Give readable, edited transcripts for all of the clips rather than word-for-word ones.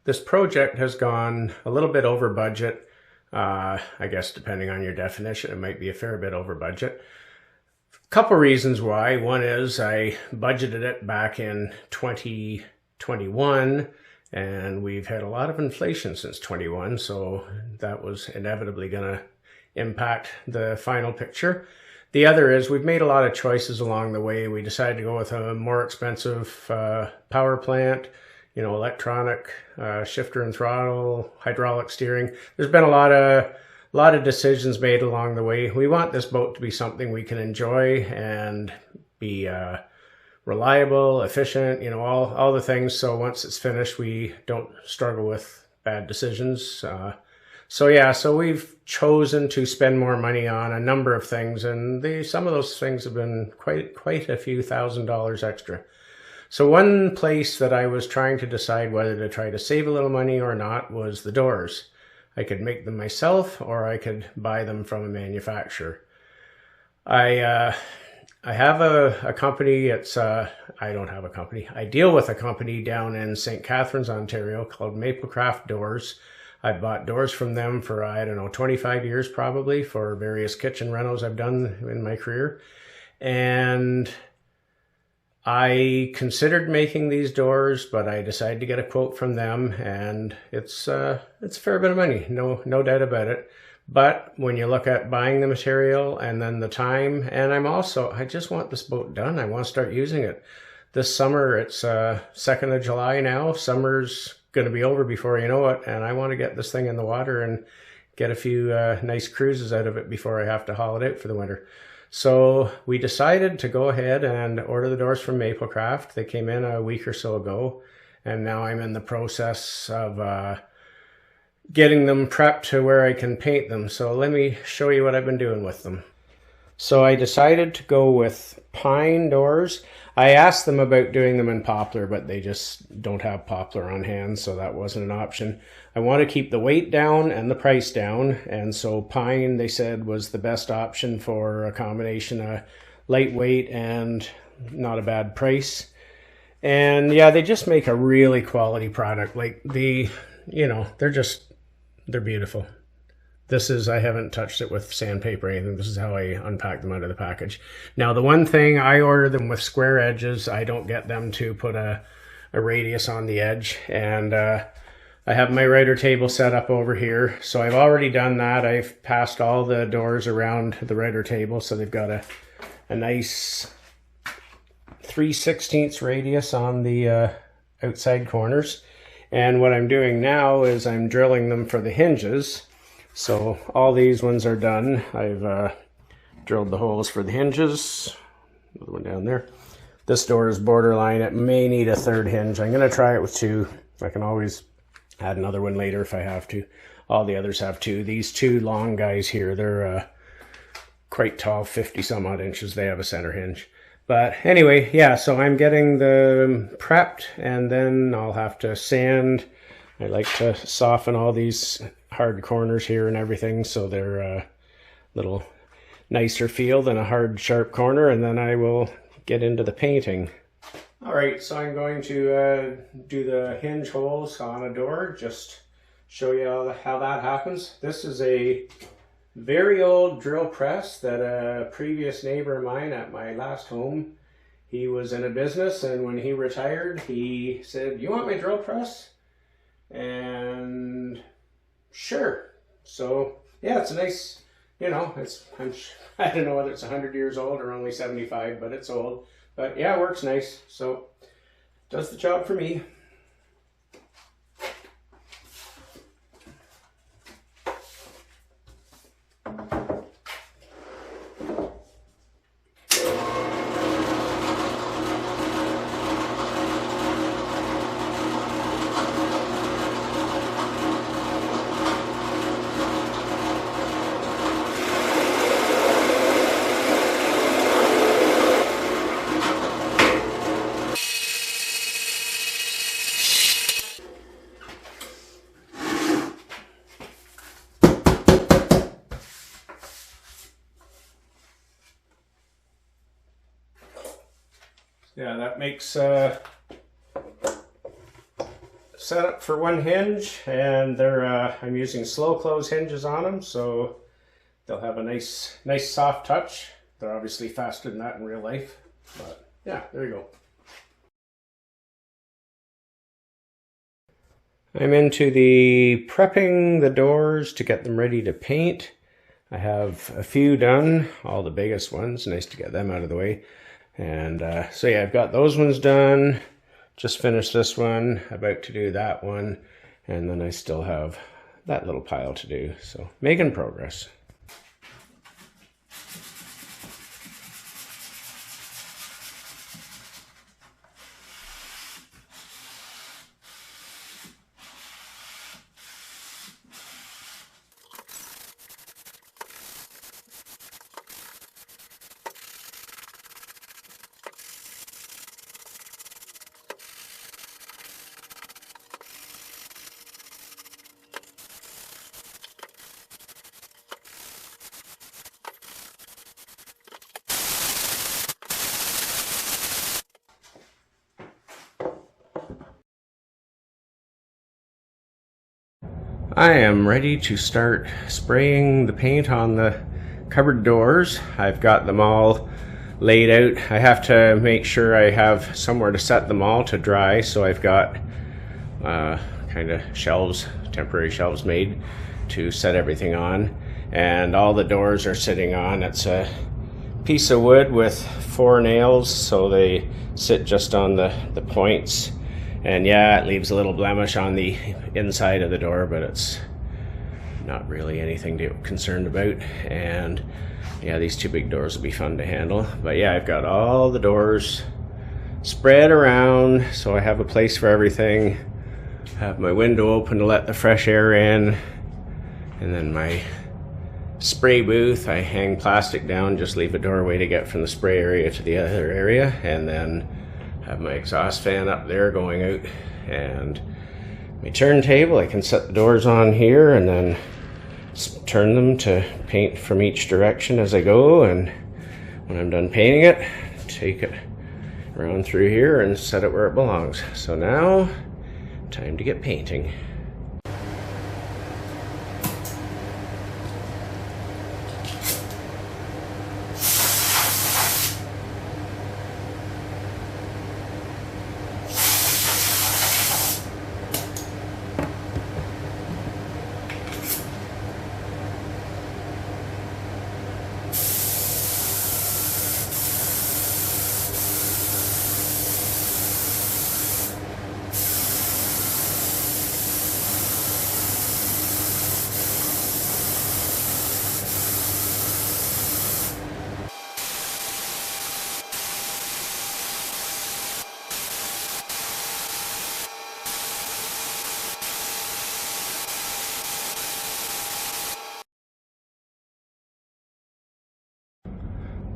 This project has gone a little bit over budget. I guess depending on your definition, it might be a fair bit over budget. Couple reasons why. One is I budgeted it back in 2021 and we've had a lot of inflation since 21, so that was inevitably going to impact the final picture. The other is we've made a lot of choices along the way. We decided to go with a more expensive power plant, you know, electronic shifter and throttle, hydraulic steering. There's been a lot of decisions made along the way. We want this boat to be something we can enjoy and be reliable, efficient, you know, all the things. So once it's finished, we don't struggle with bad decisions. So we've chosen to spend more money on a number of things, and some of those things have been quite a few $1,000s extra. So one place that I was trying to decide whether to try to save a little money or not was the doors. I could make them myself or I could buy them from a manufacturer. I have a company. I don't have a company. I deal with a company down in St. Catharines, Ontario called Maplecraft Doors. I bought doors from them for, I don't know, 25 years probably, for various kitchen renos I've done in my career. And I considered making these doors, but I decided to get a quote from them, and it's a fair bit of money, no doubt about it. But when you look at buying the material and then the time, and I just want this boat done. I want to start using it. This summer, it's 2nd of July now. Summer's going to be over before you know it, and I want to get this thing in the water and get a few nice cruises out of it before I have to haul it out for the winter. So we decided to go ahead and order the doors from Maplecraft. They came in a week or so ago, and now I'm in the process of getting them prepped to where I can paint them. So let me show you what I've been doing with them. So I decided to go with pine doors. I asked them about doing them in poplar, but they just don't have poplar on hand, so that wasn't an option. I want to keep the weight down and the price down, and so pine, they said, was the best option for a combination of lightweight and not a bad price. And yeah, they just make a really quality product. Like they're beautiful. This is, I haven't touched it with sandpaper or anything. This is how I unpack them out of the package. Now, the one thing, I order them with square edges. I don't get them to put a radius on the edge. And I have my rider table set up over here. So I've already done that. I've passed all the doors around the rider table. So they've got a nice 3/16 radius on the outside corners. And what I'm doing now is I'm drilling them for the hinges. So all these ones are done. I've drilled the holes for the hinges. Another one down there. This door is borderline. It may need a third hinge. I'm going to try it with 2. I can always add another one later if I have to. All the others have 2. These 2 long guys here, they're quite tall, 50 some odd inches. They have a center hinge. But anyway, yeah, so I'm getting them prepped, and then I'll have to sand. I like to soften all these hard corners here and everything, so they're a little nicer feel than a hard, sharp corner, and then I will get into the painting. All right, so I'm going to do the hinge holes on a door, just show you how that happens. This is a very old drill press that a previous neighbor of mine at my last home, he was in a business, and when he retired, he said, "You want my drill press?" And sure. So yeah, it's a nice, you know, I don't know whether it's 100 years old or only 75, but it's old. But yeah, it works nice. So does the job for me. Yeah, that makes set up for one hinge, and they're I'm using slow close hinges on them, so they'll have a nice soft touch. They're obviously faster than that in real life, but yeah, there you go. I'm into the prepping the doors to get them ready to paint. I have a few done, all the biggest ones. Nice to get them out of the way. And so yeah, I've got those ones done. Just finished this one, about to do that one, and then I still have that little pile to do. So making progress. I am ready to start spraying the paint on the cupboard doors. I've got them all laid out. I have to make sure I have somewhere to set them all to dry, so I've got kind of shelves, temporary shelves made to set everything on. And all the doors are sitting on. It's a piece of wood with 4 nails, so they sit just on the points. And yeah, it leaves a little blemish on the inside of the door, but it's not really anything to be concerned about. And yeah, these 2 big doors will be fun to handle. But yeah, I've got all the doors spread around, so I have a place for everything. I have my window open to let the fresh air in. And then my spray booth, I hang plastic down, just leave a doorway to get from the spray area to the other area. And then have my exhaust fan up there going out, and my turntable, I can set the doors on here and then turn them to paint from each direction as I go, and when I'm done painting it, take it around through here and set it where it belongs. So now, time to get painting.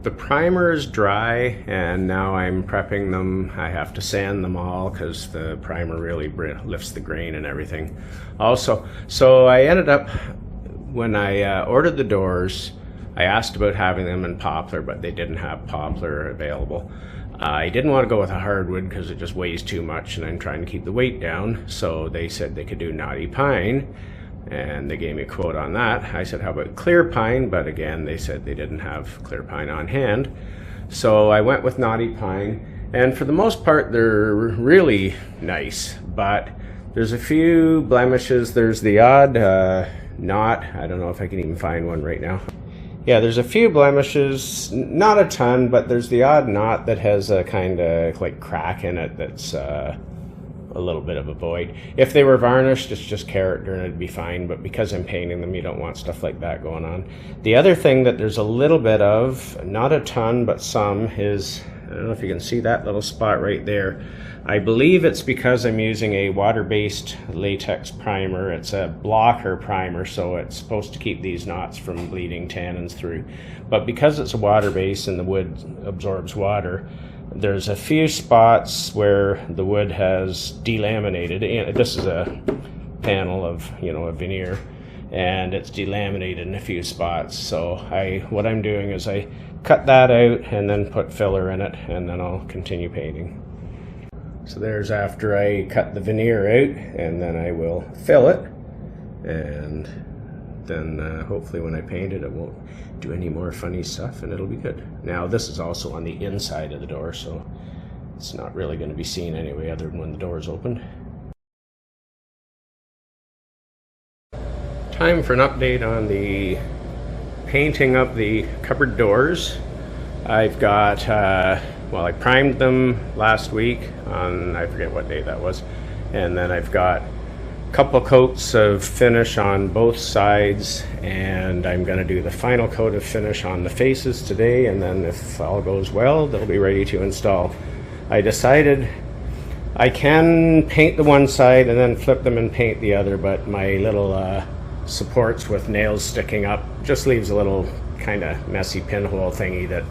The primer is dry, and now I'm prepping them. I have to sand them all because the primer really lifts the grain and everything. Also, so I ended up, when I ordered the doors, I asked about having them in poplar, but they didn't have poplar available. I didn't want to go with a hardwood because it just weighs too much, and I'm trying to keep the weight down. So they said they could do knotty pine, and they gave me a quote on that. I said, how about clear pine? But again, they said they didn't have clear pine on hand. So I went with knotty pine, and for the most part, they're really nice, but there's a few blemishes. There's the odd knot. I don't know if I can even find one right now. Yeah, there's a few blemishes, not a ton, but there's the odd knot that has a kind of like crack in it that's a little bit of a void. If they were varnished, it's just character and it'd be fine, but because I'm painting them, you don't want stuff like that going on. The other thing that there's a little bit of, not a ton, but some, is, I don't know if you can see that little spot right there. I believe it's because I'm using a water-based latex primer. It's a blocker primer, so it's supposed to keep these knots from bleeding tannins through. But because it's a water-based and the wood absorbs water, there's a few spots where the wood has delaminated. And this is a panel of, a veneer, and it's delaminated in a few spots. So what I'm doing is I cut that out and then put filler in it, and then I'll continue painting. So there's after I cut the veneer out, and then I will fill it, and then hopefully when I paint it, it won't do any more funny stuff and it'll be good. Now this is also on the inside of the door, so it's not really going to be seen anyway other than when the door is open. Time for an update on the painting of the cupboard doors. I've got, well, I primed them last week on, I forget what day that was, and then I've got a couple coats of finish on both sides, and I'm going to do the final coat of finish on the faces today, and then if all goes well, they'll be ready to install. I decided I can paint the one side and then flip them and paint the other, but my little supports with nails sticking up just leaves a little kind of messy pinhole thingy that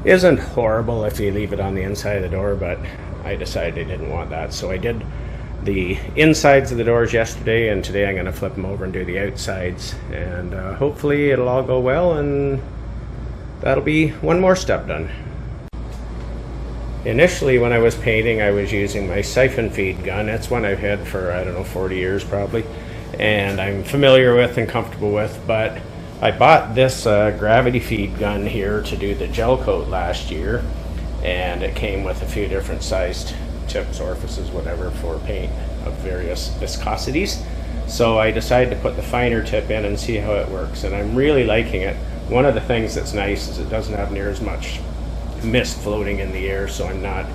isn't horrible if you leave it on the inside of the door, but I decided I didn't want that. So I did the insides of the doors yesterday, and today I'm going to flip them over and do the outsides, and hopefully it'll all go well, and that'll be one more step done. Initially when I was painting, I was using my siphon feed gun. It's one I've had for, I don't know, 40 years probably, and I'm familiar with and comfortable with, but I bought this gravity feed gun here to do the gel coat last year, and it came with a few different sized tips, orifices, whatever, for paint of various viscosities. So I decided to put the finer tip in and see how it works, and I'm really liking it. One of the things that's nice is it doesn't have near as much mist floating in the air, so I'm not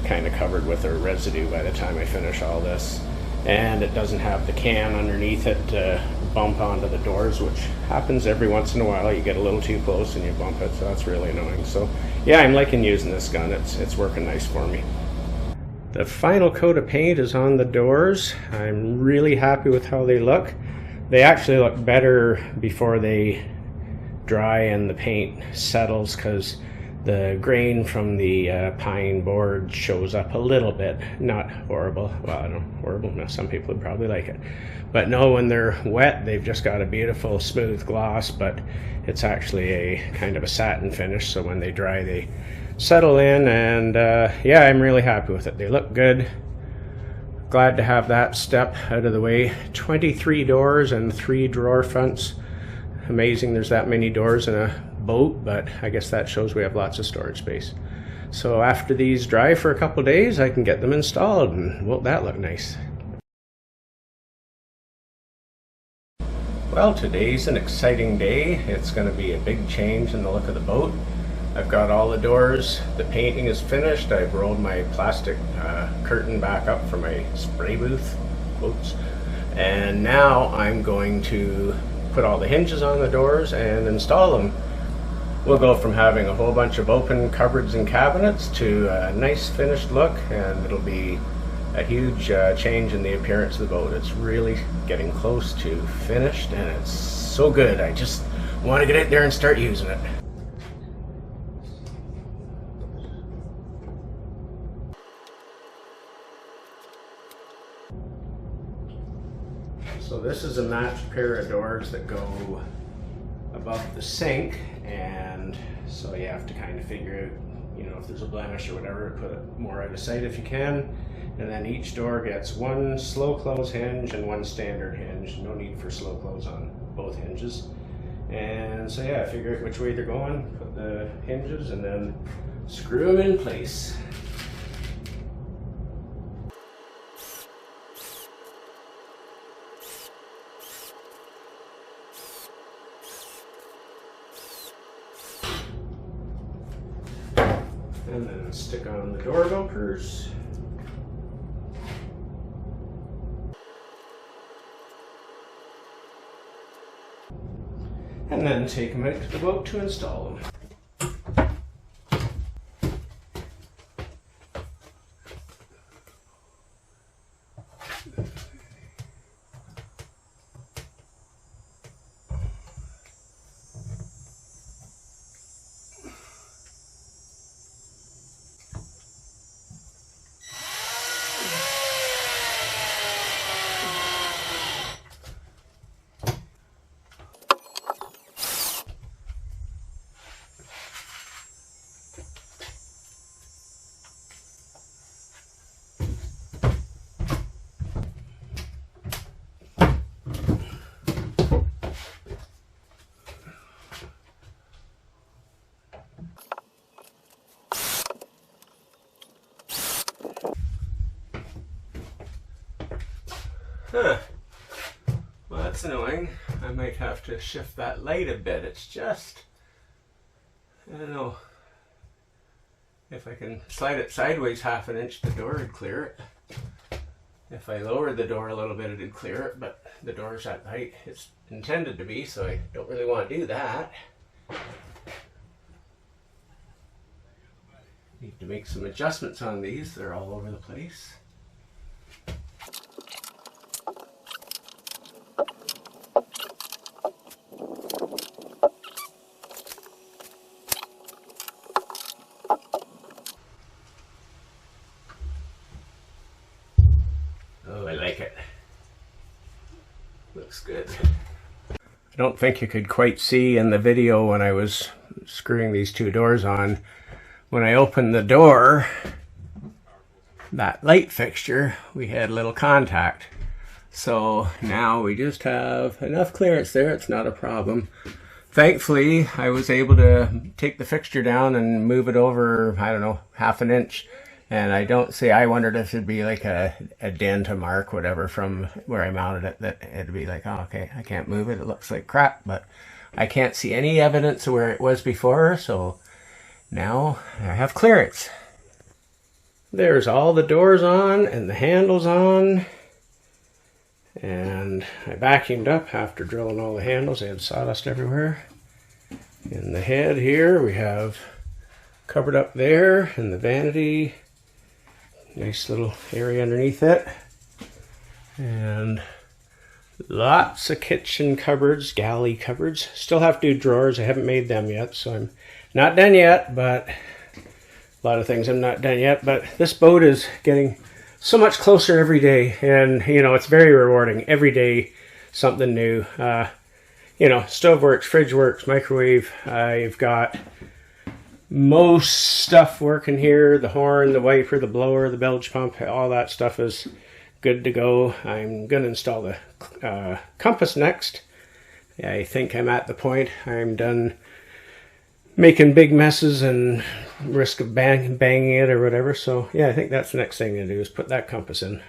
kind of covered with a residue by the time I finish all this. And it doesn't have the can underneath it to bump onto the doors, which happens every once in a while. You get a little too close and you bump it, so that's really annoying. So yeah, I'm liking using this gun. It's working nice for me. The final coat of paint is on the doors. I'm really happy with how they look. They actually look better before they dry and the paint settles, because the grain from the pine board shows up a little bit. Not horrible. Well, I don't know, horrible. No, some people would probably like it. But no, when they're wet, they've just got a beautiful smooth gloss, but it's actually a kind of a satin finish, so when they dry, they settle in, and yeah, I'm really happy with it. They look good. Glad to have that step out of the way. 23 doors and 3 drawer fronts. Amazing there's that many doors in a boat, but I guess that shows we have lots of storage space. So after these dry for a couple days, I can get them installed, and won't that look nice? Well, today's an exciting day. It's going to be a big change in the look of the boat. I've got all the doors, the painting is finished, I've rolled my plastic curtain back up for my spray booth, quotes, and now I'm going to put all the hinges on the doors and install them. We'll go from having a whole bunch of open cupboards and cabinets to a nice finished look, and it'll be a huge change in the appearance of the boat. It's really getting close to finished, and it's so good. I just want to get out there and start using it. So this is a matched pair of doors that go above the sink, and so you have to kind of figure out, you know, if there's a blemish or whatever, put it more out of sight if you can. And then each door gets one slow close hinge and one standard hinge. No need for slow close on both hinges. And so yeah, figure out which way they're going, put the hinges, and then screw them in place. And then stick on the door bumpers. And then take them out to the boat to install them. Huh. Well, that's annoying. I might have to shift that light a bit. It's just, I don't know. If I can slide it sideways half an inch, the door would clear it. If I lowered the door a little bit, it'd clear it, but the door's at the height it's intended to be, so I don't really want to do that. Need to make some adjustments on these. They're all over the place. Oh, I like it. Looks good. I don't think you could quite see in the video when I was screwing these two doors on. When I opened the door, that light fixture, we had a little contact. So now we just have enough clearance there. It's not a problem. Thankfully, I was able to take the fixture down and move it over, I don't know, half an inch. And I don't see, I wondered if it'd be like a dent, a mark, whatever, from where I mounted it, that it'd be like, oh, okay, I can't move it. It looks like crap, but I can't see any evidence of where it was before. So now I have clearance. There's all the doors on and the handles on. And I vacuumed up after drilling all the handles. I had sawdust everywhere. In the head here, we have covered up there, and the vanity. Nice little area underneath it. And lots of kitchen cupboards, galley cupboards. Still have to do drawers. I haven't made them yet, so I'm not done yet, but a lot of things I'm not done yet. But this boat is getting so much closer every day, and you know, it's very rewarding. Every day something new. You know, stove works, fridge works, microwave. I've got most stuff working here. The horn, the wiper, the blower, the bilge pump, all that stuff is good to go. I'm going to install the compass next. I think I'm at the point. I'm done making big messes and risk of banging it or whatever. So yeah, I think that's the next thing to do is put that compass in.